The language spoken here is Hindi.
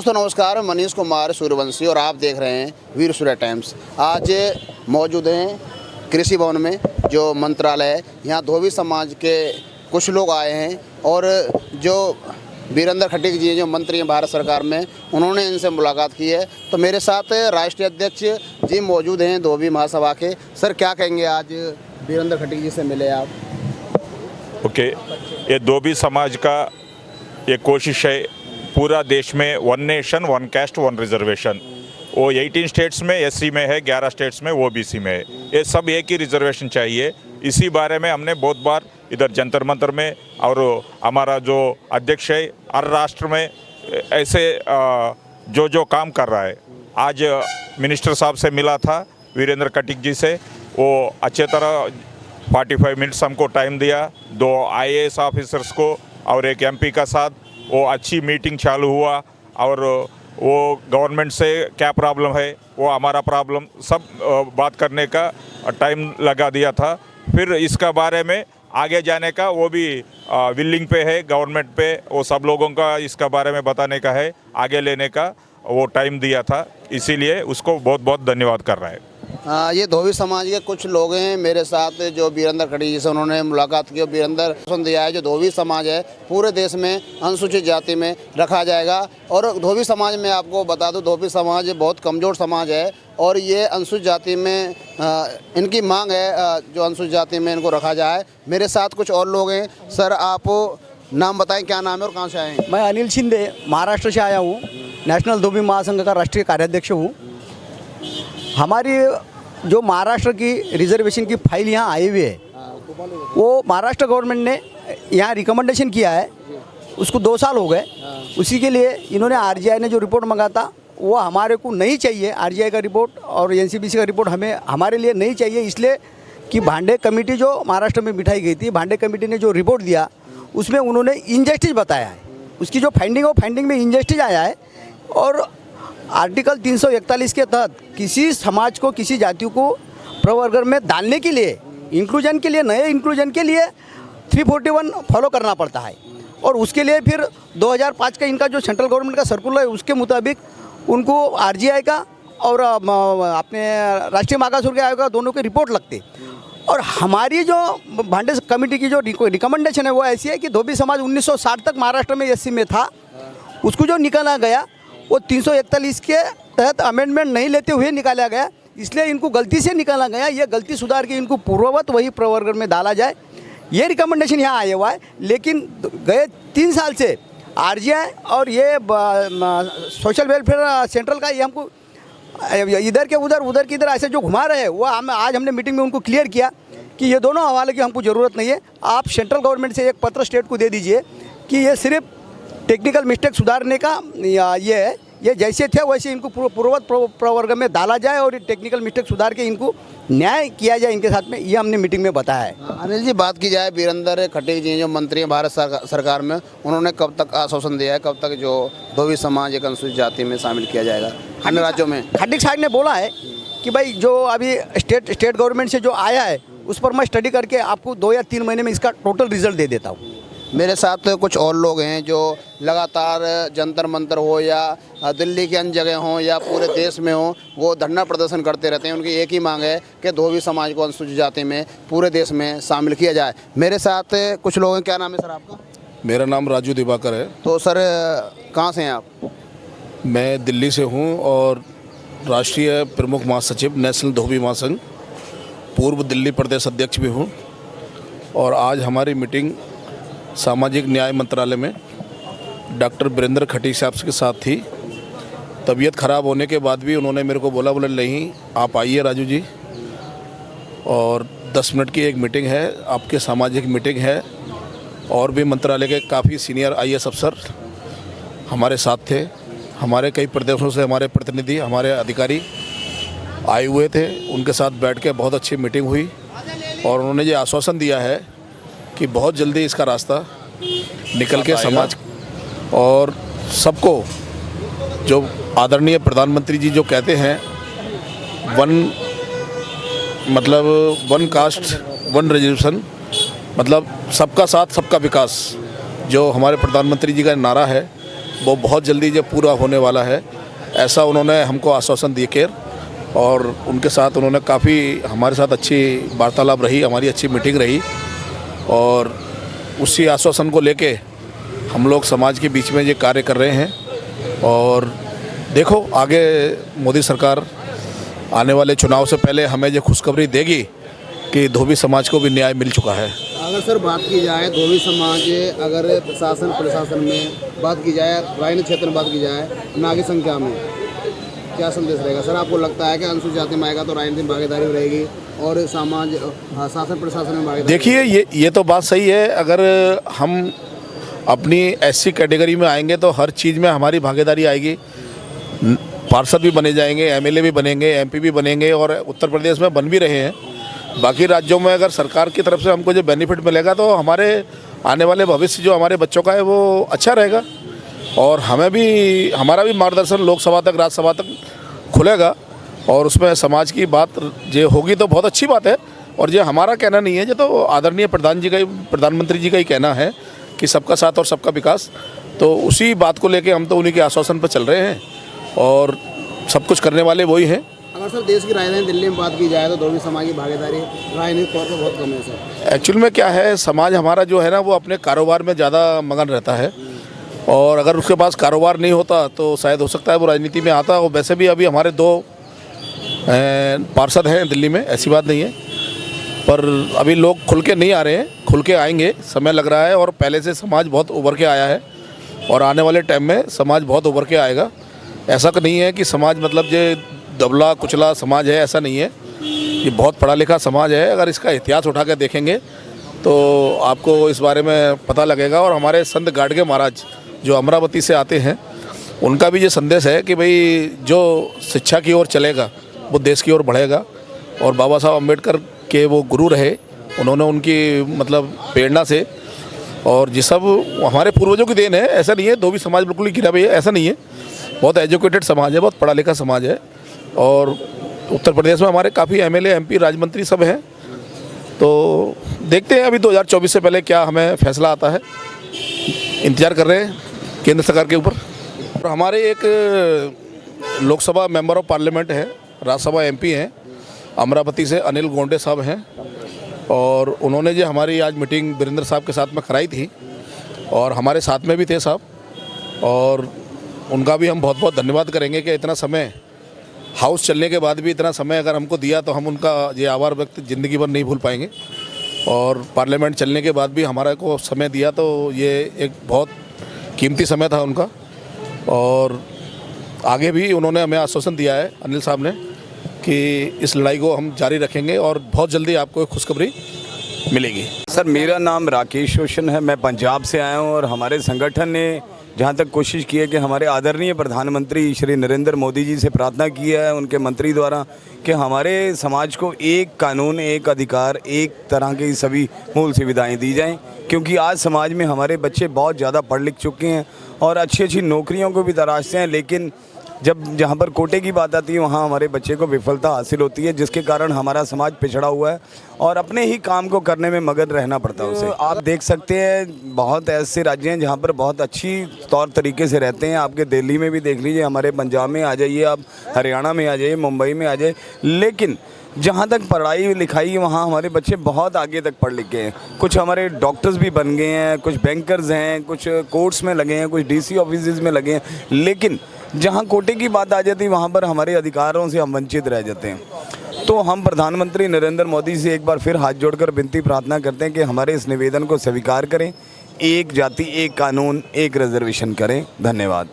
दोस्तों नमस्कार, मनीष कुमार सूर्यवंशी और आप देख रहे हैं वीर सूर्य टाइम्स। आज मौजूद हैं कृषि भवन में जो मंत्रालय है। यहाँ धोबी समाज के कुछ लोग आए हैं और जो वीरेंद्र खटीक जी जो मंत्री हैं भारत सरकार में, उन्होंने इनसे मुलाकात की है। तो मेरे साथ राष्ट्रीय अध्यक्ष जी मौजूद हैं धोबी महासभा के। सर क्या कहेंगे, आज वीरेंद्र खटीक जी से मिले आप? ओके, ये धोबी समाज का ये कोशिश है पूरा देश में one nation one caste one reservation. वो 18 स्टेट्स में एससी में है, 11 स्टेट्स में ओबीसी में है। ये सब एक ही रिजर्वेशन चाहिए। इसी बारे में हमने बहुत बार इधर जंतर मंतर में और हमारा जो अध्यक्ष है हर राष्ट्र में ऐसे जो काम कर रहा है। आज मिनिस्टर साहब से मिला था वीरेंद्र खटीक जी से, वो अच्छे तरह 45 मिनट्स हमको टाइम दिया। 2 IAS ऑफिसर्स को और एक MP का साथ वो अच्छी मीटिंग चालू हुआ और वो गवर्नमेंट से क्या प्रॉब्लम है, वो हमारा प्रॉब्लम सब बात करने का टाइम लगा दिया था। फिर इसका बारे में आगे जाने का वो भी विलिंग पे है गवर्नमेंट पे, वो सब लोगों का इसका बारे में बताने का है, आगे लेने का वो टाइम दिया था। इसीलिए उसको बहुत बहुत धन्यवाद कर रहा है। ये धोबी समाज के कुछ लोग हैं मेरे साथ जो वीरेंद्र खटीक जी से उन्होंने मुलाकात की। वीरेंद्र दिया है जो धोबी समाज है पूरे देश में अनुसूचित जाति में रखा जाएगा। और धोबी समाज में आपको बता दूं, धोबी समाज बहुत कमज़ोर समाज है और ये अनुसूचित जाति में इनकी मांग है जो अनुसूचित जाति में इनको रखा जाए। मेरे साथ कुछ और लोग हैं। सर आप नाम बताएं, क्या नाम है और कहाँ से आए हैं? मैं अनिल शिंदे महाराष्ट्र से आया हूँ, नेशनल धोबी महासंघ का राष्ट्रीय कार्याध्यक्ष हूँ। हमारी जो महाराष्ट्र की रिजर्वेशन की फाइल यहाँ आई हुई है, वो महाराष्ट्र गवर्नमेंट ने यहाँ रिकमेंडेशन किया है, उसको 2 साल हो गए। उसी के लिए इन्होंने RGI ने जो रिपोर्ट मंगा था वो हमारे को नहीं चाहिए। RGI का रिपोर्ट और NCPC का रिपोर्ट हमारे लिए नहीं चाहिए, इसलिए कि भांडे कमेटी जो महाराष्ट्र में बिठाई गई थी, भांडे कमेटी ने जो रिपोर्ट दिया उसमें उन्होंने इनजस्टिस बताया है। उसकी जो फाइंडिंग है वो फाइंडिंग में इनजस्टिस आया है। और आर्टिकल 341 के तहत किसी समाज को, किसी जाति को प्रवर्ग में डालने के लिए, इंक्लूजन के लिए, नए इंक्लूजन के लिए 341 फॉलो करना पड़ता है। और उसके लिए फिर 2005 का इनका जो सेंट्रल गवर्नमेंट का सर्कुलर है उसके मुताबिक उनको RGI का और अपने राष्ट्रीय मागासवर्ग आयोग का दोनों के रिपोर्ट लगते। और हमारी जो भांडे कमेटी की जो रिकमेंडेशन है वो ऐसी है कि धोबी समाज 1960 तक महाराष्ट्र में SC में था, उसको जो निकाला गया वो 341 के तहत अमेंडमेंट नहीं लेते हुए निकाला गया, इसलिए इनको गलती से निकाला गया। ये गलती सुधार के इनको पूर्ववत वही प्रवर्ग में डाला जाए, ये रिकमेंडेशन यहाँ आया हुआ है। लेकिन गए 3 साल से RGI और ये सोशल वेलफेयर सेंट्रल का ये हमको इधर के उधर, उधर की इधर ऐसे जो घुमा रहे हैं, वो आज हमने मीटिंग में उनको क्लियर किया कि ये दोनों हवाले की हमको ज़रूरत नहीं है। आप सेंट्रल गवर्नमेंट से एक पत्र स्टेट को दे दीजिए कि ये सिर्फ टेक्निकल मिस्टेक सुधारने का ये है, ये जैसे थे वैसे इनको पूर्ववत प्रवर्ग में डाला जाए और टेक्निकल मिस्टेक सुधार के इनको न्याय किया जाए इनके साथ में, ये हमने मीटिंग में बताया है। अनिल जी, बात की जाए वीरेंद्र खटीक जी जो मंत्री हैं भारत सरकार में, उन्होंने कब तक आश्वासन दिया है, कब तक जो धोबी समाज एक अनुसूचित जाति में शामिल किया जाएगा अन्य राज्यों में? खटीक साहब ने बोला है कि भाई जो अभी स्टेट गवर्नमेंट से जो आया है उस पर मैं स्टडी करके आपको 2 या 3 महीने में इसका टोटल रिजल्ट दे देता हूँ। मेरे साथ कुछ और लोग हैं जो लगातार जंतर मंतर हो या दिल्ली की अन्य जगह हों या पूरे देश में हो, वो धरना प्रदर्शन करते रहते हैं। उनकी एक ही मांग है कि धोबी समाज को अनुसूचित जाति में पूरे देश में शामिल किया जाए। मेरे साथ कुछ लोग हैं। क्या नाम है सर आपका? मेरा नाम राजू दिवाकर है। तो सर कहाँ से हैं आप? मैं दिल्ली से हूँ और राष्ट्रीय प्रमुख महासचिव नेशनल धोबी महासंघ, पूर्व दिल्ली प्रदेश अध्यक्ष भी हूँ। और आज हमारी मीटिंग सामाजिक न्याय मंत्रालय में डॉक्टर वीरेंद्र खटीक साहब के साथ थी। तबीयत ख़राब होने के बाद भी उन्होंने मेरे को बोला नहीं आप आइए राजू जी, और 10 मिनट की एक मीटिंग है, आपके सामाजिक मीटिंग है। और भी मंत्रालय के काफ़ी सीनियर IAS अफसर हमारे साथ थे, हमारे कई प्रदेशों से हमारे प्रतिनिधि, हमारे अधिकारी आए हुए थे। उनके साथ बैठ के बहुत अच्छी मीटिंग हुई और उन्होंने ये आश्वासन दिया है कि बहुत जल्दी इसका रास्ता निकल के समाज और सबको, जो आदरणीय प्रधानमंत्री जी जो कहते हैं वन कास्ट वन रिजर्वेशन, मतलब सबका साथ सबका विकास, जो हमारे प्रधानमंत्री जी का नारा है, वो बहुत जल्दी जब पूरा होने वाला है, ऐसा उन्होंने हमको आश्वासन दिए के, और उनके साथ उन्होंने काफ़ी हमारे साथ अच्छी वार्तालाप रही, हमारी अच्छी मीटिंग रही, और उसी आश्वासन को लेके हम लोग समाज के बीच में ये कार्य कर रहे हैं। और देखो आगे मोदी सरकार आने वाले चुनाव से पहले हमें ये खुशखबरी देगी कि धोबी समाज को भी न्याय मिल चुका है। अगर सर बात की जाए धोबी समाज, अगर प्रशासन में बात की जाए, राजनीतिक क्षेत्र में बात की जाए, नागरिक की संख्या में क्या संदेश रहेगा सर? आपको लगता है कि अनुसूचित जाति में आएगा तो राजनीतिक में भागीदारी रहेगी और समाज शासन प्रशासन में भागीदारी? देखिए ये तो बात सही है। अगर हम अपनी एससी कैटेगरी में आएंगे तो हर चीज़ में हमारी भागीदारी आएगी। पार्षद भी बने जाएंगे, एमएलए भी बनेंगे, एमपी भी बनेंगे, और उत्तर प्रदेश में बन भी रहे हैं। बाकी राज्यों में अगर सरकार की तरफ से हमको जो बेनिफिट मिलेगा तो हमारे आने वाले भविष्य जो हमारे बच्चों का है वो अच्छा रहेगा, और हमें भी, हमारा भी मार्गदर्शन लोकसभा तक, राज्यसभा तक खुलेगा, और उसमें समाज की बात जो होगी तो बहुत अच्छी बात है। और ये हमारा कहना नहीं है, ये तो आदरणीय प्रधानमंत्री जी का ही कहना है कि सबका साथ और सबका विकास। तो उसी बात को लेके हम तो उन्हीं के आश्वासन पर चल रहे हैं, और सब कुछ करने वाले वही हैं। अगर सर देश की राजधानी दिल्ली में बात की जाए तो धोबी समाज की भागीदारी राजनीतिक तौर पर बहुत कम है सर। एक्चुअल में क्या है, समाज हमारा जो है ना वो अपने कारोबार में ज़्यादा मगन रहता है, और अगर उसके पास कारोबार नहीं होता तो शायद हो सकता है वो राजनीति में आता। और वैसे भी अभी हमारे 2 पार्षद हैं दिल्ली में, ऐसी बात नहीं है, पर अभी लोग खुल के नहीं आ रहे हैं, खुल के आएंगे, समय लग रहा है। और पहले से समाज बहुत उभर के आया है, और आने वाले टाइम में समाज बहुत उभर के आएगा। ऐसा तो नहीं है कि समाज मतलब ये दबला कुचला समाज है, ऐसा नहीं है। ये बहुत पढ़ा लिखा समाज है। अगर इसका इतिहास उठा के देखेंगे तो आपको इस बारे में पता लगेगा। और हमारे संत गाडगे महाराज जो अमरावती से आते हैं, उनका भी ये संदेश है कि भाई जो शिक्षा की ओर चलेगा वो देश की ओर बढ़ेगा। और बाबा साहब अम्बेडकर के वो गुरु रहे, उन्होंने उनकी मतलब प्रेरणा से, और ये सब हमारे पूर्वजों की देन है। ऐसा नहीं है धोबी समाज बिल्कुल ही गिरा हुआ है, ऐसा नहीं है। बहुत एजुकेटेड समाज है, बहुत पढ़ा लिखा समाज है, और उत्तर प्रदेश में हमारे काफ़ी एमएलए, एमपी, राज्य सब हैं। तो देखते हैं अभी 2024 से पहले क्या हमें फैसला आता है, इंतज़ार कर रहे हैं केंद्र सरकार के ऊपर। और हमारे एक लोकसभा मेंबर ऑफ पार्लियामेंट हैं, राज्यसभा एमपी हैं, अमरावती से अनिल गोंडे साहब हैं, और उन्होंने जो हमारी आज मीटिंग वीरेंद्र साहब के साथ में कराई थी, और हमारे साथ में भी थे साहब, और उनका भी हम बहुत बहुत धन्यवाद करेंगे कि इतना समय हाउस चलने के बाद भी इतना समय अगर हमको दिया, तो हम उनका ये आभार व्यक्त ज़िंदगी भर नहीं भूल पाएंगे। और पार्लियामेंट चलने के बाद भी हमारा को समय दिया, तो ये एक बहुत कीमती समय था उनका। और आगे भी उन्होंने हमें आश्वासन दिया है, अनिल साहब ने, कि इस लड़ाई को हम जारी रखेंगे, और बहुत जल्दी आपको एक खुशखबरी मिलेगी। सर मेरा नाम राकेश रोशन है, मैं पंजाब से आया हूँ, और हमारे संगठन ने जहाँ तक कोशिश की है कि हमारे आदरणीय प्रधानमंत्री श्री नरेंद्र मोदी जी से प्रार्थना की है उनके मंत्री द्वारा कि हमारे समाज को एक कानून, एक अधिकार, एक तरह की सभी मूल सुविधाएं दी जाएं, क्योंकि आज समाज में हमारे बच्चे बहुत ज़्यादा पढ़ लिख चुके हैं और अच्छी अच्छी नौकरियों को भी तराशते हैं, लेकिन जब जहाँ पर कोटे की बात आती है वहाँ हमारे बच्चे को विफलता हासिल होती है, जिसके कारण हमारा समाज पिछड़ा हुआ है और अपने ही काम को करने में मगन रहना पड़ता है उसे। आप देख सकते हैं बहुत ऐसे राज्य हैं जहाँ पर बहुत अच्छी तौर तरीके से रहते हैं। आपके दिल्ली में भी देख लीजिए, हमारे पंजाब में आ जाइए, आप हरियाणा में आ जाइए, मुंबई में आ जाइए, लेकिन जहाँ तक पढ़ाई लिखाई वहाँ हमारे बच्चे बहुत आगे तक पढ़ लिख गए हैं। कुछ हमारे डॉक्टर्स भी बन गए हैं, कुछ बैंकर्स हैं, कुछ कोर्ट्स में लगे हैं, कुछ डीसी ऑफिसेज में लगे हैं, लेकिन जहाँ कोटे की बात आ जाती है वहाँ पर हमारे अधिकारों से हम वंचित रह जाते हैं। तो हम प्रधानमंत्री नरेंद्र मोदी से एक बार फिर हाथ जोड़कर विनती प्रार्थना करते हैं कि हमारे इस निवेदन को स्वीकार करें, एक जाति, एक कानून, एक रिजर्वेशन करें। धन्यवाद।